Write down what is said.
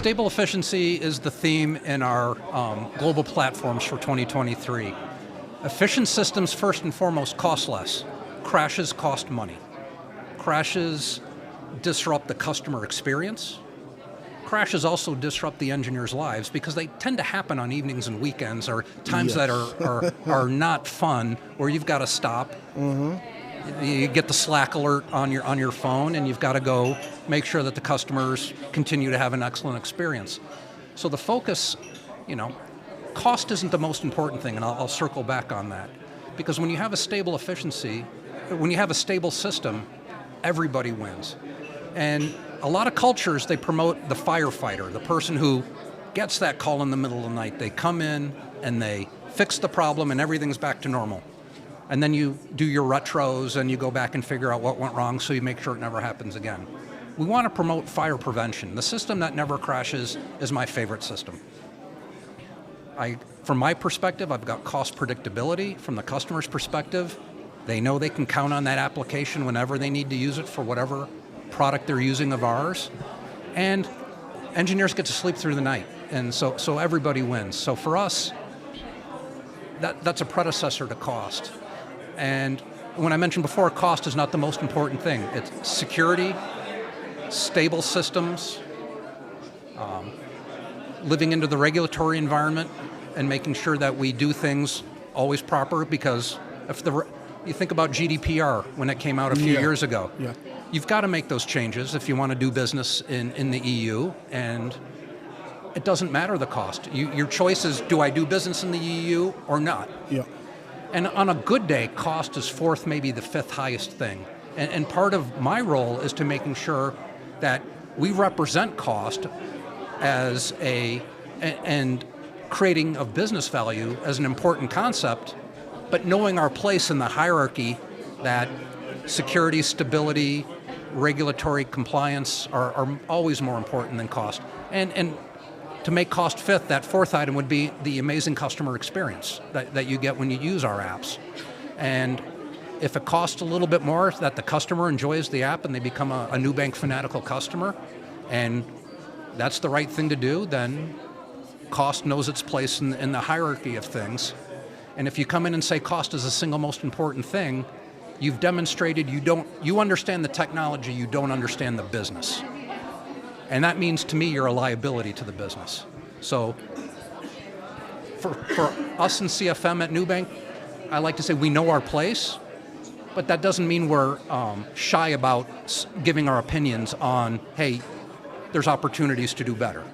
Stable efficiency is the theme in our global platforms for 2023. Efficient systems, first and foremost, cost less. Crashes cost money. Crashes disrupt the customer experience. Crashes also disrupt the engineers' lives because they tend to happen on evenings and weekends or times that are not fun, where you've got to stop. You get the Slack alert on your phone, and you've got to go make sure that the customers continue to have an excellent experience. So the focus, cost isn't the most important thing, and I'll circle back on that. Because when you have a stable efficiency, when you have a stable system, everybody wins. And a lot of cultures, they promote the firefighter, the person who gets that call in the middle of the night. They come in and they fix the problem and everything's back to normal. And then you do your retros and you go back and figure out what went wrong so you make sure it never happens again. We want to promote fire prevention. The system that never crashes is my favorite system. From my perspective, I've got cost predictability. From the customer's perspective, they know they can count on that application whenever they need to use it for whatever product they're using of ours. And engineers get to sleep through the night. And so everybody wins. So for us, that's a predecessor to cost. And when I mentioned before, cost is not the most important thing. It's security, stable systems, living into the regulatory environment, and making sure that we do things always proper. Because if you think about GDPR when it came out a few years ago, you've got to make those changes if you want to do business in the EU, and it doesn't matter the cost. Your choice is, do I do business in the EU or not? Yeah. And on a good day, cost is fourth, maybe the fifth highest thing. And part of my role is to making sure that we represent cost as and creating of business value as an important concept, but knowing our place in the hierarchy, that security, stability, regulatory compliance are always more important than cost. And to make cost fifth, that fourth item would be the amazing customer experience that you get when you use our apps. And if it costs a little bit more, that the customer enjoys the app and they become a Nubank fanatical customer, and that's the right thing to do, then cost knows its place in the hierarchy of things. And if you come in and say cost is the single most important thing, you've demonstrated you understand the technology, you don't understand the business. And that means, to me, you're a liability to the business. So for us in CFM at Nubank, I like to say we know our place, but that doesn't mean we're shy about giving our opinions on, hey, there's opportunities to do better.